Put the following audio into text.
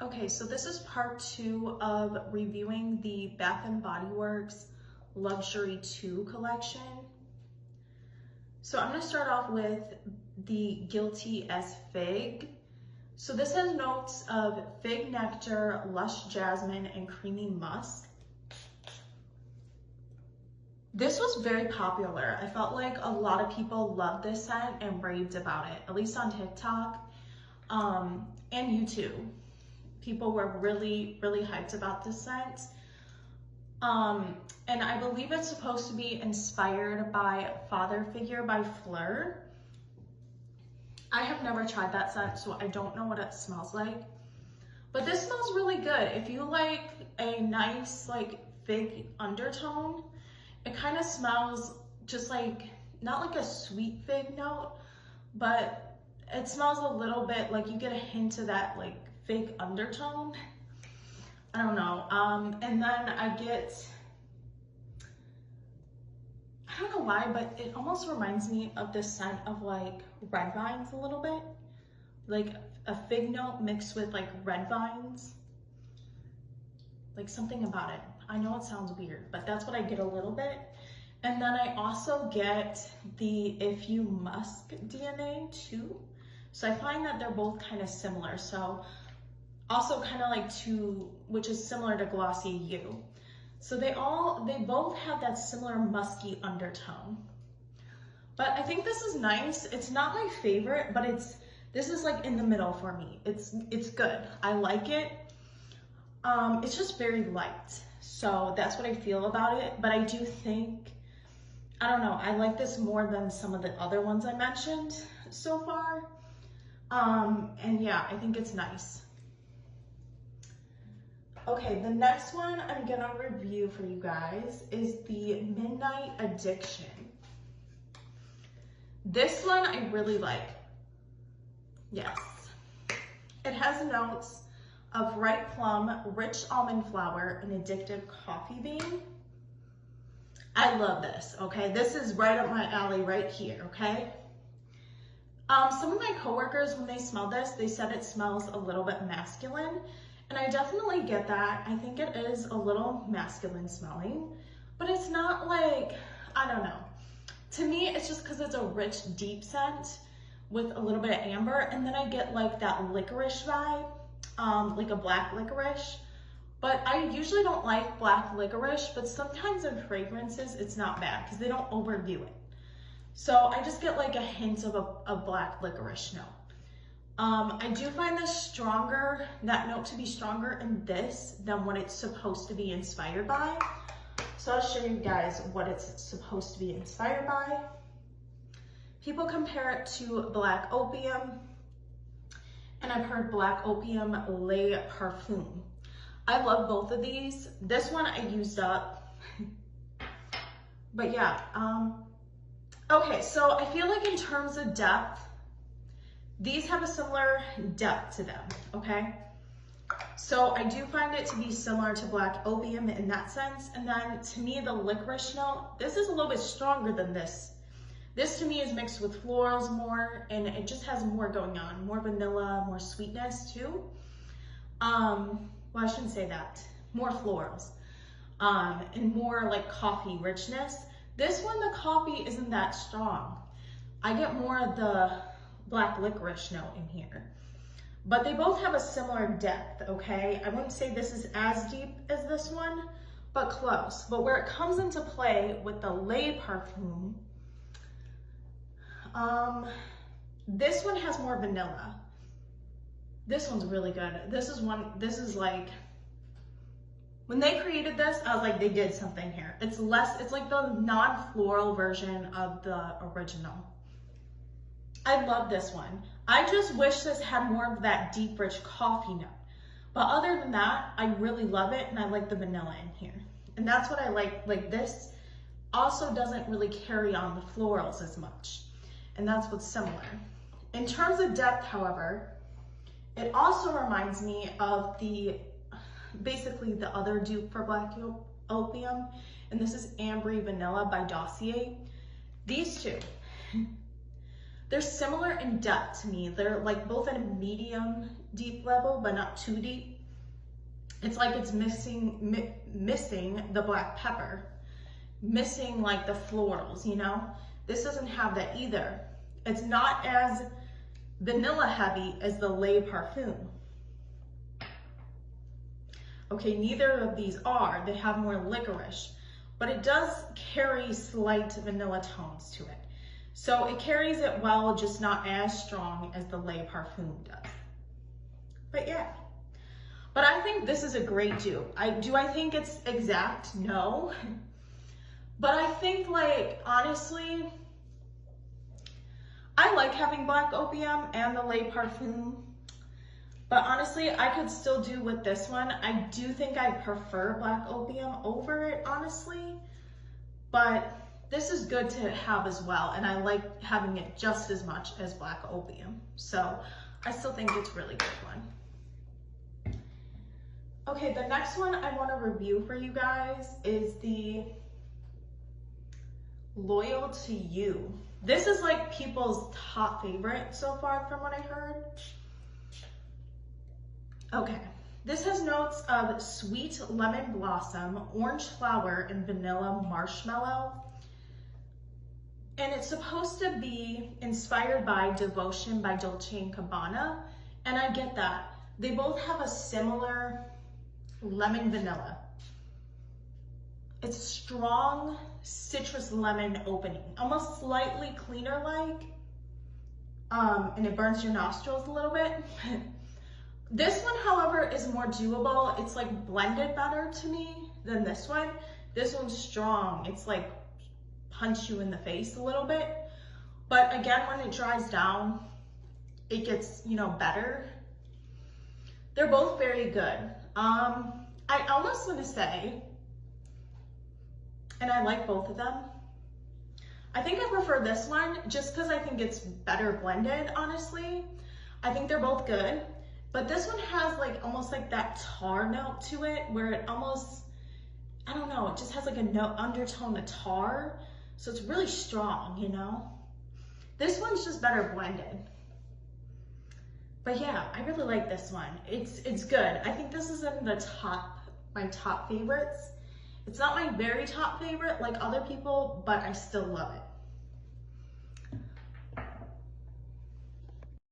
Okay, so this is part 2 of reviewing the Bath & Body Works Luxury 2 collection. So I'm gonna start off with the Guilty as Fig. So this has notes of fig nectar, lush jasmine, and creamy musk. This was very popular. I felt like a lot of people loved this scent and raved about it, at least on TikTok and YouTube. People were really hyped about this scent. And I believe it's supposed to be inspired by Father Figure by Fleur. I have never tried that scent, so I don't know what it smells like. But this smells really good. If you like a nice fig undertone, it kind of smells just like, not like a sweet fig note, but it smells a little bit like you get a hint of that fig undertone. I don't know. And then I don't know why, but it almost reminds me of the scent of red vines a little bit. Like a fig note mixed with red vines. Like something about it. I know it sounds weird, but that's what I get a little bit. And then I also get the If You Musk DNA too. So I find that they're both kind of similar. So also kind of which is similar to Glossy You. So they both have that similar musky undertone. But I think this is nice. It's not my favorite, but this is in the middle for me. It's good. I like it. It's just very light. So that's what I feel about it. But I do think, I don't know, I like this more than some of the other ones I mentioned so far. And yeah, I think it's nice. Okay, the next one I'm gonna review for you guys is the Midnight Addiction. This one I really like. Yes. It has notes of ripe plum, rich almond flour, and addictive coffee bean. I love this, okay? This is right up my alley right here, okay? Some of my coworkers, when they smell this, they said it smells a little bit masculine. And I definitely get that. I think it is a little masculine smelling, but it's not I don't know. To me, it's just because it's a rich, deep scent with a little bit of amber. And then I get that licorice vibe, like a black licorice. But I usually don't like black licorice, but sometimes in fragrances, it's not bad because they don't overdo it. So I just get a hint of a black licorice note. I do find that note to be stronger in this than what it's supposed to be inspired by. So I'll show you guys what it's supposed to be inspired by. People compare it to Black Opium, and I've heard Black Opium Le Parfum. I love both of these. This one I used up, but yeah. Okay, so I feel in terms of depth, these have a similar depth to them, okay? So I do find it to be similar to Black Opium in that sense. And then to me, the licorice note, this is a little bit stronger than this. This to me is mixed with florals more, and it just has more going on, more vanilla, more sweetness too. Well, I shouldn't say that, more florals, and more coffee richness. This one, the coffee isn't that strong. I get more of the black licorice note in here, but they both have a similar depth, okay? I wouldn't say this is as deep as this one, but close. But where it comes into play with the Le Parfum, this one has more vanilla. This one's really good. This is when they created this, I was they did something here. It's the non-floral version of the original. I love this one. I just wish this had more of that deep, rich coffee note. But other than that, I really love it, and I like the vanilla in here. And that's what I like. This also doesn't really carry on the florals as much. And that's what's similar. In terms of depth, however, it also reminds me of basically the other dupe for Black Opium. And this is Ambry Vanilla by Dossier. These two. They're similar in depth to me. They're both at a medium deep level, but not too deep. It's like it's missing the black pepper, missing like the florals, you know? This doesn't have that either. It's not as vanilla heavy as the Le Parfum. Okay, neither of these are. They have more licorice, but it does carry slight vanilla tones to it. So it carries it well, just not as strong as the Le Parfum does. But yeah. But I think this is a great dupe. Do I think it's exact? No. But I think, like, honestly, I like having Black Opium and the Le Parfum. But honestly, I could still do with this one. I do think I prefer Black Opium over it, honestly. But this is good to have as well. And I like having it just as much as Black Opium. So I still think it's a really good one. Okay, the next one I want to review for you guys is the Loyal to You. This is like people's top favorite so far from what I heard. Okay, this has notes of sweet lemon blossom, orange flower, and vanilla marshmallow. And it's supposed to be inspired by Devotion by Dolce & Gabbana. And I get that. They both have a similar lemon vanilla. It's a strong citrus lemon opening, almost slightly cleaner like, and it burns your nostrils a little bit. This one, however, is more doable. It's like blended better to me than this one. This one's strong. It's like punch you in the face a little bit. But again, when it dries down, it gets, you know, better. They're both very good. I almost want to say, and I like both of them, I think I prefer this one just because I think it's better blended, honestly. I think they're both good, but this one has like almost like that tar note to it where it almost, I don't know, it just has like a note, undertone of tar. So it's really strong, you know? This one's just better blended. But yeah, I really like this one. It's good. I think this is in the top, my top favorites. It's not my very top favorite like other people, but I still love it.